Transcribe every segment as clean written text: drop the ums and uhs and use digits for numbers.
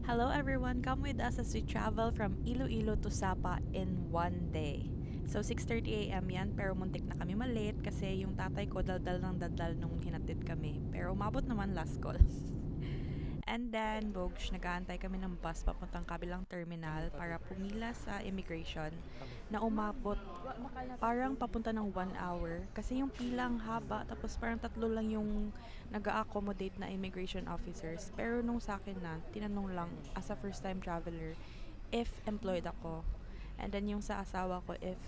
Hello everyone, come with us as we travel from Iloilo to Sapa in one day. So 6:30 a.m. yan, pero muntik na kami malate kasi yung tatay ko daldal ng daldal nung hinatid kami. Pero umabot naman last call. And then, Bogs, nag-aantay kami ng bus papuntang kabilang terminal para pumila sa immigration na umabot parang papunta ng 1 hour. Kasi yung pila ang haba, tapos parang tatlo lang yung nag-accommodate na immigration officers. Pero nung sa akin na, tinanong lang as a first time traveler if employed ako. And then yung sa asawa ko if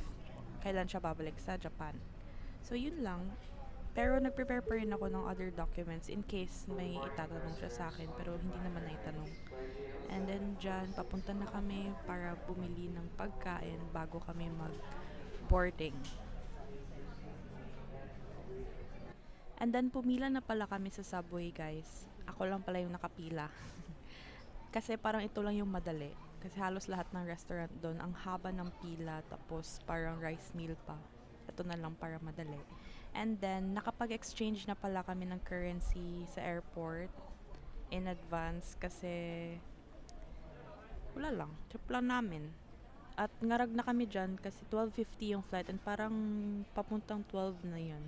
kailan siya babalik sa Japan. So yun lang. Pero nag-prepare pa rin ako ng other documents in case may itatanong siya sa akin pero hindi naman naitanong. And then dyan, papunta na kami para bumili ng pagkain bago kami mag-boarding. And then pumila na pala kami sa subway, guys. Ako lang pala yung nakapila. Kasi parang ito lang yung madali. Kasi halos lahat ng restaurant doon, ang haba ng pila, tapos parang rice meal pa. Ito na lang para madali. And then, nakapag-exchange na pala kami ng currency sa airport in advance kasi wala lang, trip lang namin. At ngarag na kami dyan kasi 12:50 yung flight and parang papuntang 12 na yun.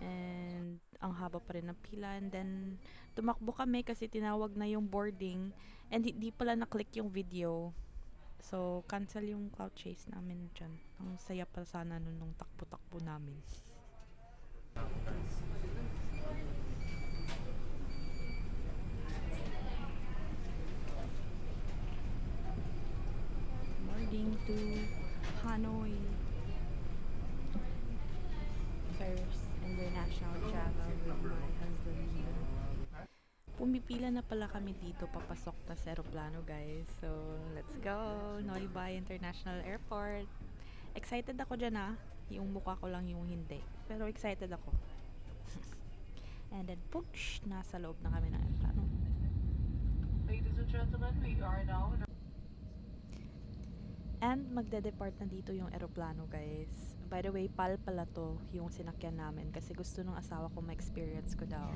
And ang haba pa rin ng pila. And then, tumakbo kami kasi tinawag na yung boarding and hindi pala na-click yung video. So, cancel yung cloud chase namin dyan. Ang saya pa sana nun nung takbo-takbo namin. Morning to Hanoi. First international travel with my husband. Pumipila na pala kami dito papasok na sa aeroplano, guys. So, let's go! Noi Bai International Airport. Excited ako dyan, ha. Yung mukha ko lang yung hindi. Pero excited ako. And then, poosh! Nasa loob na kami ng aeroplano. Ladies and gentlemen, we are now in And magde-depart na dito yung aeroplano, guys. By the way, PAL pala to yung sinakyan namin kasi gusto nung asawa ko ma-experience ko daw.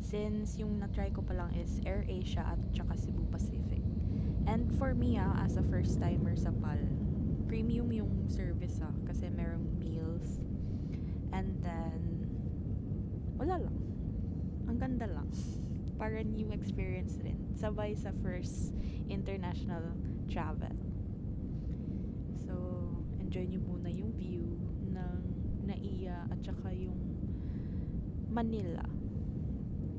Since yung na-try ko pa lang is Air Asia at tsaka Cebu Pacific. And for me, as a first timer sa PAL, premium yung service kasi merong meals. And then, wala lang. Ang ganda lang. Para new experience rin. Sabay sa first international travel. So, enjoy nyo muna yung view ng Naiya at saka yung Manila.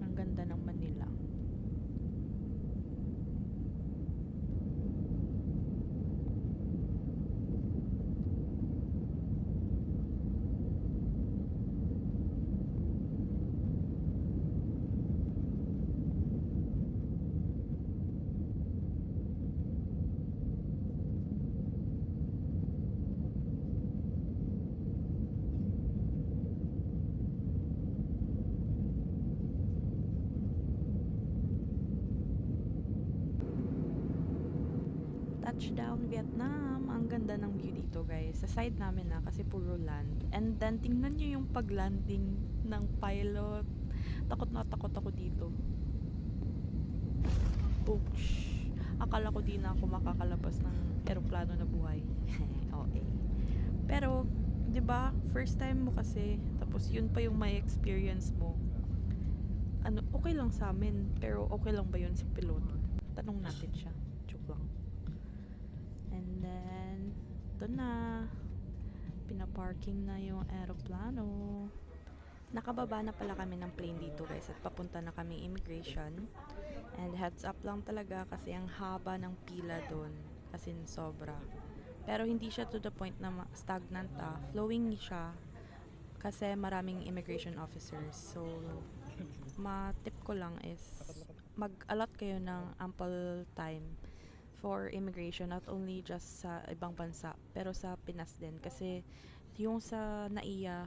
Ang ganda ng Manila. Touchdown Vietnam. Ang ganda ng view dito, guys. Sa side namin kasi puro land. And then tingnan nyo yung paglanding ng pilot. Takot na takot ako dito. Oops. Akala ko di na ako makakalabas ng eroplano na buhay. Okay. Pero, 'di ba? First time mo kasi, tapos yun pa yung may experience mo. Ano, okay lang sa amin, pero okay lang ba yun sa piloto? Tanong natin siya. Joke lang. And then, ito na. Pinaparking na yung aeroplano. Nakababa na pala kami ng plane dito, guys, at papunta na kami immigration. And heads up lang talaga kasi ang haba ng pila doon. As in, sobra. Pero hindi siya to the point na stagnant flowing siya kasi maraming immigration officers. So, ma-tip ko lang is mag-allot kayo ng ample time for immigration, not only just sa ibang bansa pero sa Pinas din kasi yung sa Naiya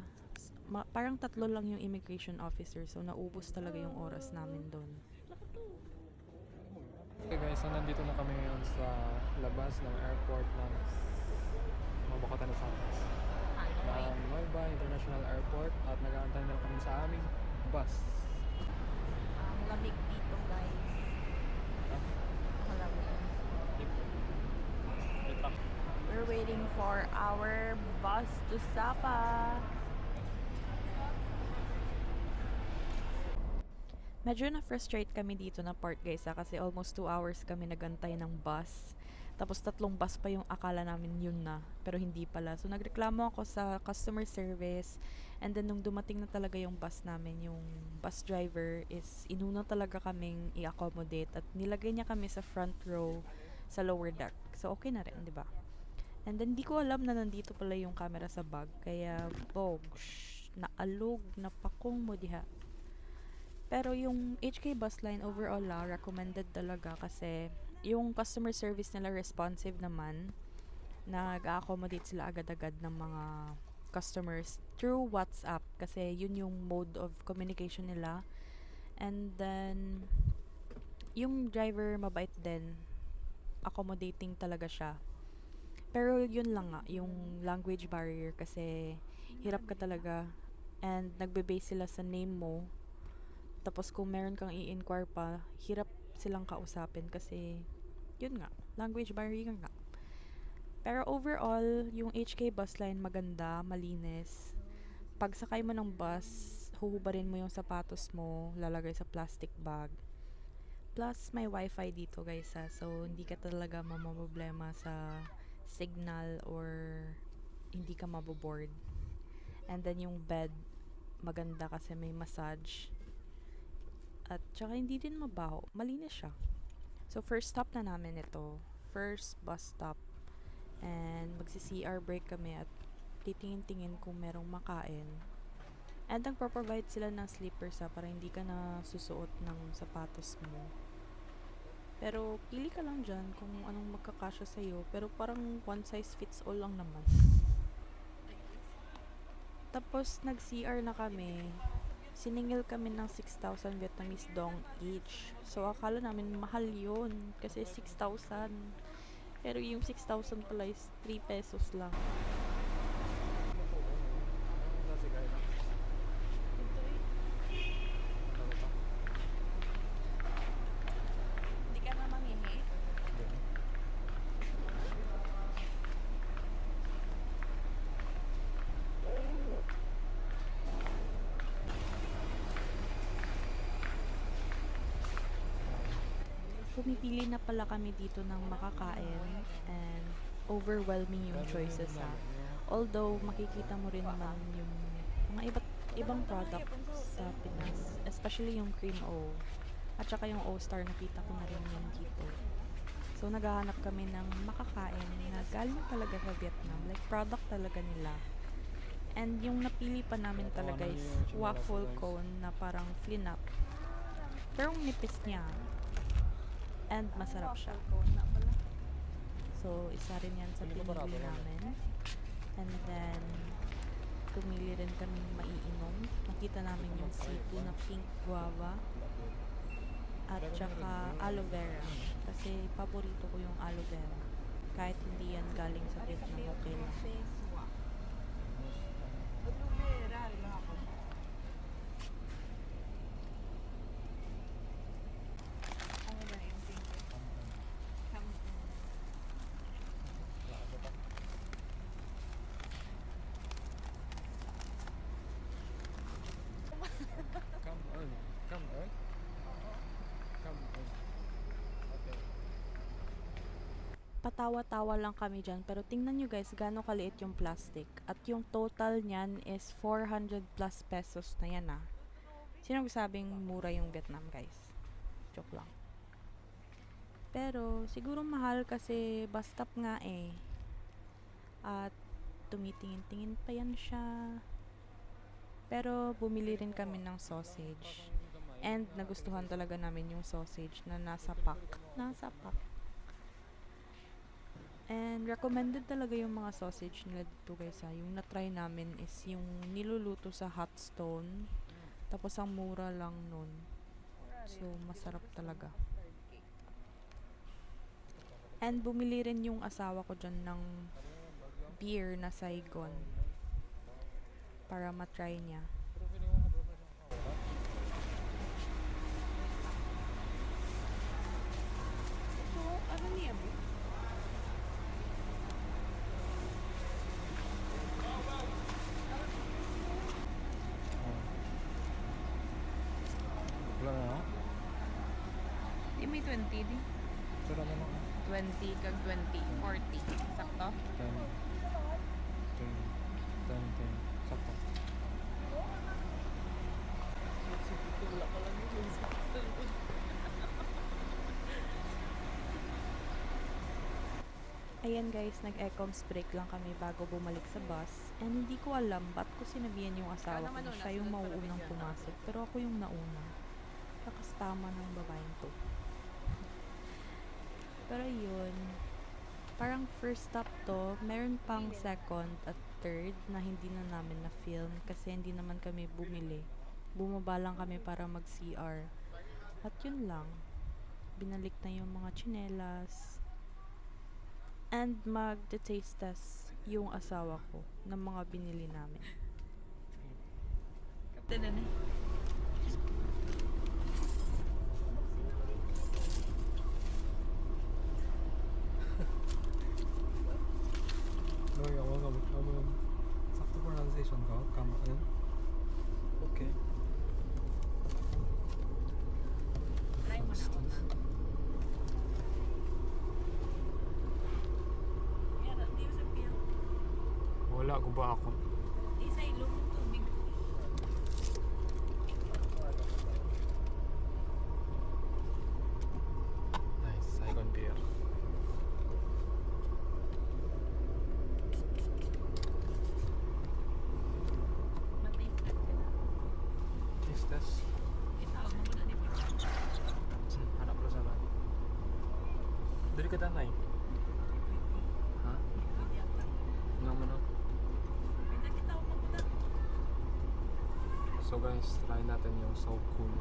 parang 3 lang yung immigration officer, so naubos talaga yung oras namin doon. Okay guys, so nandito na kami ngayon sa labas ng airport ng Mabocatan na Santos ng Noi Bai International Airport at nag-aantay na kami sa aming bus. Ang lamig dito, guys. waiting for our bus to Sapa. Medyo na-frustrate kami dito na part guys kasi almost 2 hours kami nagantay ng bus. Tapos 3 bus pa yung akala namin yun na, pero hindi pala. So nagreklamo ako sa customer service and then nung dumating na talaga yung bus namin, yung bus driver is inuna talaga kaming i-accommodate at nilagay niya kami sa front row sa lower deck. So okay na rin, di ba? And then di ko alam na nandito pala yung camera sa bag, kaya naalog, napakong mo diha. Pero yung HK bus line overall recommended talaga kasi yung customer service nila responsive naman. Nag-accommodate sila agad-agad ng mga customers through WhatsApp kasi yun yung mode of communication nila. And then yung driver mabait din. Accommodating talaga siya. Pero yun lang nga, yung language barrier kasi hirap ka talaga and nagbe-base sila sa name mo. Tapos kung meron kang i-inquire pa, hirap silang kausapin kasi yun nga, language barrier nga. Pero overall, yung HK bus line maganda, malinis. Pag sakay mo ng bus, huhubarin mo yung sapatos mo, lalagay sa plastic bag. Plus, may wifi dito guys so hindi ka talaga mamaproblema sa signal or hindi ka maboboard. And then yung bed, maganda kasi may massage. At tsaka hindi din mabaho. Malinis siya. So, first stop na namin ito. First bus stop. And magsi-CR break kami at titingin-tingin kung merong makain. And nagpo-provide sila ng slippers para hindi ka na susuot ng sapatos mo. Pero pili ka lang dyan kung anong magkakasya sa'yo. Pero parang one size fits all lang naman. Tapos nag-CR na kami. Siningil kami ng 6,000 Vietnamese dong each. So, akala namin mahal yun. Kasi 6,000. Pero yung 6,000 pala is 3 pesos lang. Hindi ka na mangihi? Pumipili na pala kami dito ng makakain and overwhelming yung choices Although makikita mo rin naman yung mga ibang products sa Pinas, especially yung cream O at saka yung O-Star, nakita ko na rin yan dito. So naghahanap kami ng makakain na galing talaga sa Vietnam, like product talaga nila. And yung napili pa namin talaga is waffle cone na parang flinap. Pero ang nipis niya. And masarap siya. So, isa rin yan sa pinili namin. And then, pumili rin kami maiinom. Nakita namin yung sipu na pink guava. At saka aloe vera. Kasi paborito ko yung aloe vera. Kahit hindi yan galing sa Vietnam, okay lang. Patawa-tawa lang kami dyan, pero tingnan nyo guys gaano kaliit yung plastic at yung total nyan is 400 plus pesos na yan Sino sabing mura yung Vietnam guys? Joke lang. Pero siguro mahal kasi bus stop nga at tumitingin-tingin pa yan siya. Pero bumili rin kami ng sausage and nagustuhan talaga namin yung sausage na nasa pack. And recommended talaga yung mga sausage nila dito guys Yung na-try namin is yung niluluto sa hot stone. Tapos ang mura lang nun. So masarap talaga. And bumili rin yung asawa ko dyan ng beer na Saigon. Para matry niya. So, ano niya mo? 20 di. Sira na lang. 20 kag 20, 40. Sakto? 10, 10. Sakto. Ayan guys, nag-ecoms break lang kami bago bumalik sa bus. And hindi ko alam ba't ko sinabihan yung asawa ko na siya yung mauunang pumasok. Pero ako yung nauna. Kakastama ng babaeng to. Pero yun, parang first stop to, meron pang second at third na hindi na namin na-film kasi hindi naman kami bumili. Bumaba lang kami para mag-CR. At yun lang, binalik na yung mga tsinelas. And mag-taste test yung asawa ko ng mga binili namin. Kapten na No, sakto pronunciation ko. Come in. Okay. Try mo na una. Yan, di sa pill. Wala ko ba ako? Di sa ilong tubig. Nice. Saigon beer. Mataste test ka na. Taste test. Itawag mo na dito. Hanap ko sana. Dali ka tanay. Ha? Nga mo no? Pinagkitawag mo na. So guys, try natin yung So Cool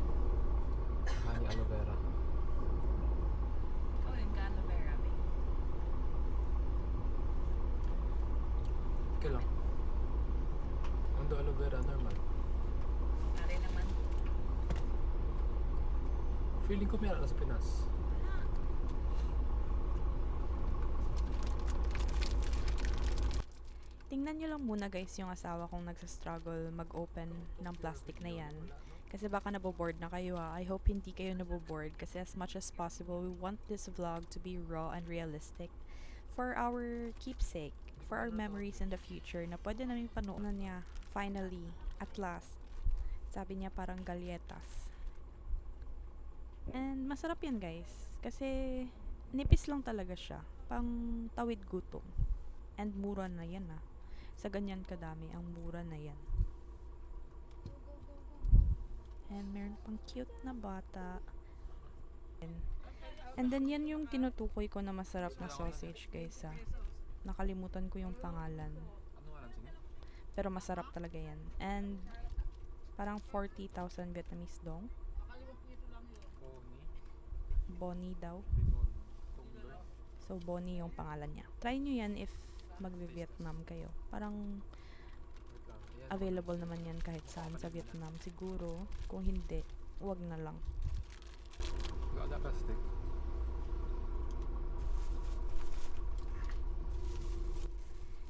honey aloe vera. Ikaw yung aloe vera, babe. Okay lang. Ang do aloe vera normal. Nari naman. Feeling ko meron na sa Pinas. Tingnan nyo lang muna guys yung asawa kong nagsastruggle mag-open ng plastic na yan. Kasi baka naboboard na kayo ha. I hope hindi kayo naboboard kasi as much as possible, we want this vlog to be raw and realistic for our keepsake, for our memories in the future na pwede namin panoonan niya finally, at last. Sabi niya parang galletas. And masarap yan guys kasi nipis lang talaga siya. Pang tawid gutom. And mura na yan ah. Sa ganyan kadami, ang mura na yan. And meron pang cute na bata. And then yan yung tinutukoy ko na masarap na sausage guys ah. Nakalimutan ko yung pangalan. Pero masarap talaga yan. And parang 40,000 Vietnamese dong. Bonnie daw. So Bonnie yung pangalan niya. Try nyo yan if magbe-Vietnam kayo. Parang available naman yan kahit saan sa Vietnam siguro. Kung hindi, wag na lang. Gak ada plastic.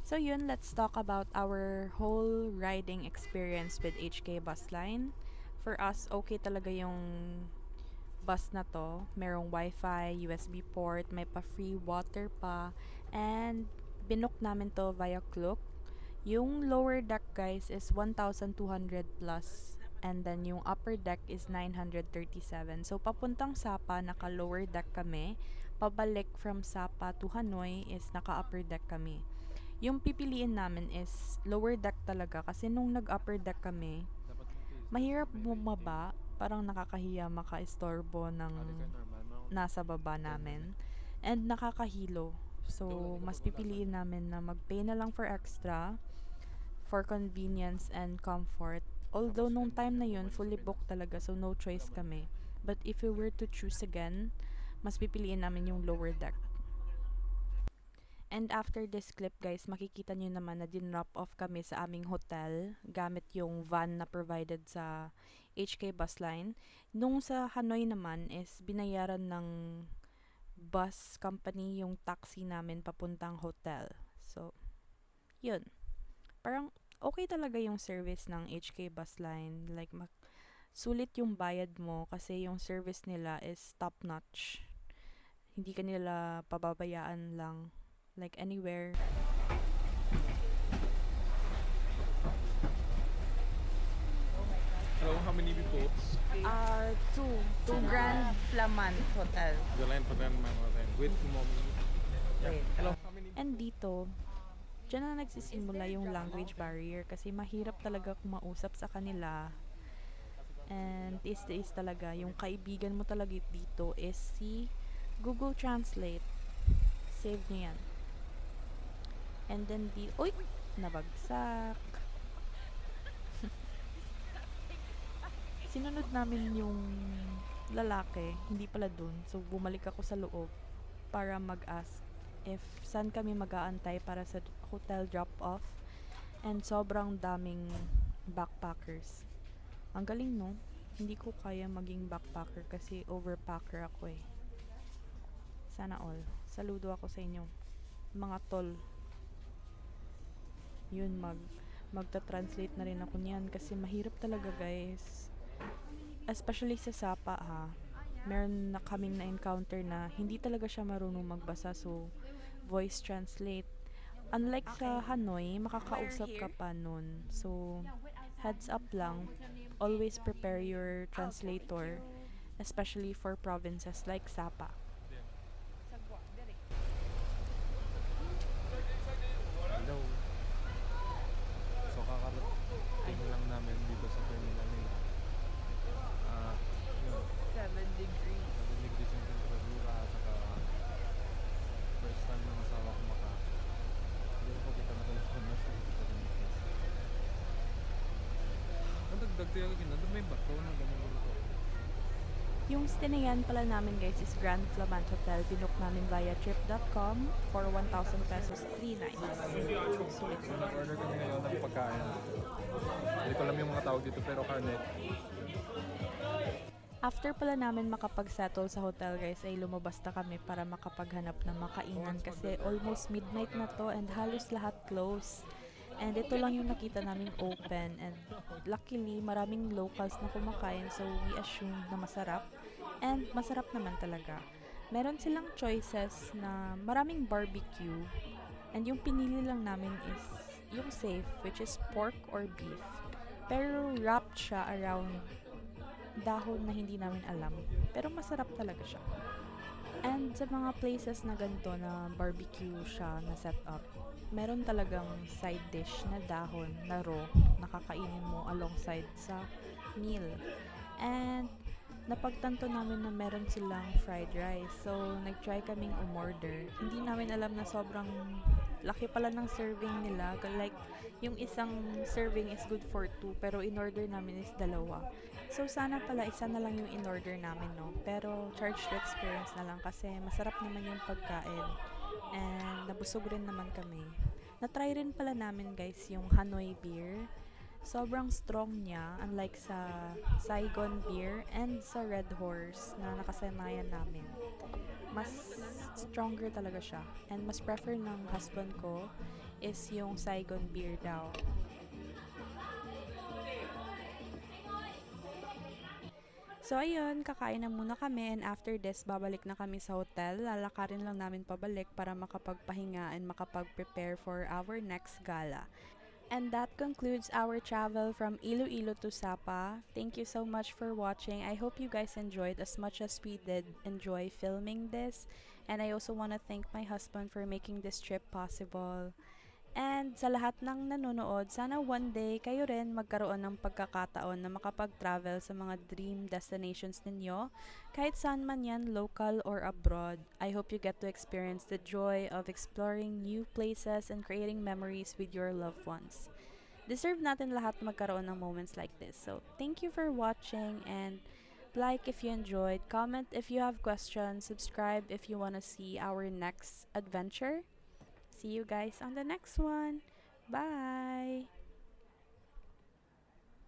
So yun, let's talk about our whole riding experience with HK Bus Line. For us, okay talaga yung bus na to. Merong wifi, USB port, may pa-free water pa, and binook namin to via Klook. Yung lower deck guys is 1,200 plus, and then yung upper deck is 937. So papuntang Sapa, naka lower deck kami. Pabalik from Sapa to Hanoi is naka upper deck kami. Yung pipiliin namin is lower deck talaga kasi nung nag-upper deck kami, mahirap bumaba, parang nakakahiya maka-istorbo ng nasa baba namin, and nakakahilo. So, mas pipiliin namin na mag-pay na lang for extra for convenience and comfort. Although nung time na yun, fully booked talaga, so no choice kami. But if we were to choose again, mas pipiliin namin yung lower deck. And after this clip guys, makikita nyo naman na din-drop off kami sa aming hotel gamit yung van na provided sa HK Bus Line. Nung sa Hanoi naman is binayaran ng bus company yung taxi namin papuntang hotel. So, yun. Parang okay talaga yung service ng HK Bus Line. Like, sulit yung bayad mo kasi yung service nila is top notch. hindi ka nila pababayaan lang like anywhere. Hello, how many people? Two Grand Flamand Hotel. The line for them, with mommy. Wait. Hello, how many? And dito, dyan na nagsisimula yung language barrier kasi mahirap talaga kumausap sa kanila. And is talaga, yung kaibigan mo talaga dito is si Google Translate. Save nyo yan. And then uy! Nabagsak. Sinunod namin yung lalaki, hindi pala dun. So, bumalik ako sa loob para mag-ask if saan kami mag-aantay para sa hotel drop-off. And sobrang daming backpackers. Ang galing, no? Hindi ko kaya maging backpacker kasi overpacker ako eh. Sana all. Saludo ako sa inyo. Mga tol. Yun, magta-translate na rin ako niyan kasi mahirap talaga, guys. Especially sa Sapa, ha. Meron na kaming na-encounter na hindi talaga siya marunong magbasa, so voice translate. Unlike sa Hanoi, makakausap ka pa nun. So, heads up lang. Always prepare your translator, especially for provinces like Sapa. Hello. So kakarating lang namin dito sa terminal nila. Yun. 7 degrees. Nadinig dito yung temperatura at saka first time ng asawa ko hindi ko kita nakalakon na siya dito sa ganito. Ang dagdag tayo doon may bato na ganyan dito. Yung stinayan pala namin, guys, is Grand Flamand Hotel. Binook namin via trip.com for 1,000 pesos 3 nights. So nag-order kami ngayon ng pagkain. Hindi ko alam yung mga tawag dito pero carnet. After pala namin makapag-settle sa hotel, guys, ay lumabas na kami para makapaghanap ng makainan kasi almost midnight na to and halos lahat close. And ito lang yung nakita namin open, and luckily maraming locals na kumakain, so we assumed na masarap, and masarap naman talaga. Meron silang choices na maraming barbecue, and yung pinili lang namin is yung safe, which is pork or beef, pero wrapped siya around dahon na hindi namin alam, pero masarap talaga siya. And sa mga places na ganito na barbecue siya na set up, meron talagang side dish na dahon na raw nakakainin mo alongside sa meal. And napagtanto namin na meron silang fried rice. So, nag-try kaming umorder. Hindi namin alam na sobrang laki pala ng serving nila. Like, yung isang serving is good for 2, pero in-order namin is 2. So, sana pala isa na lang yung in-order namin, no? Pero, charge to experience na lang kasi masarap naman yung pagkain. And, nabusog rin naman kami. Na-try rin pala namin, guys, yung Hanoi beer. Sobrang strong niya, unlike sa Saigon beer and sa Red Horse na nakasanayan namin. Mas stronger talaga siya. And mas prefer ng husband ko is yung Saigon beer daw. So ayun, kakain na muna kami, and after this, babalik na kami sa hotel. Lalakarin lang namin pabalik para makapagpahinga and makapag-prepare for our next gala. And that concludes our travel from Iloilo to Sapa. Thank you so much for watching. I hope you guys enjoyed as much as we did enjoy filming this. And I also want to thank my husband for making this trip possible. And sa lahat ng nanonood, sana one day kayo rin magkaroon ng pagkakataon na makapag-travel sa mga dream destinations ninyo, kahit saan man yan, local or abroad. I hope you get to experience the joy of exploring new places and creating memories with your loved ones. Deserve natin lahat magkaroon ng moments like this. So, thank you for watching, and like if you enjoyed, comment if you have questions, subscribe if you want to see our next adventure. See you guys on the next one. Bye!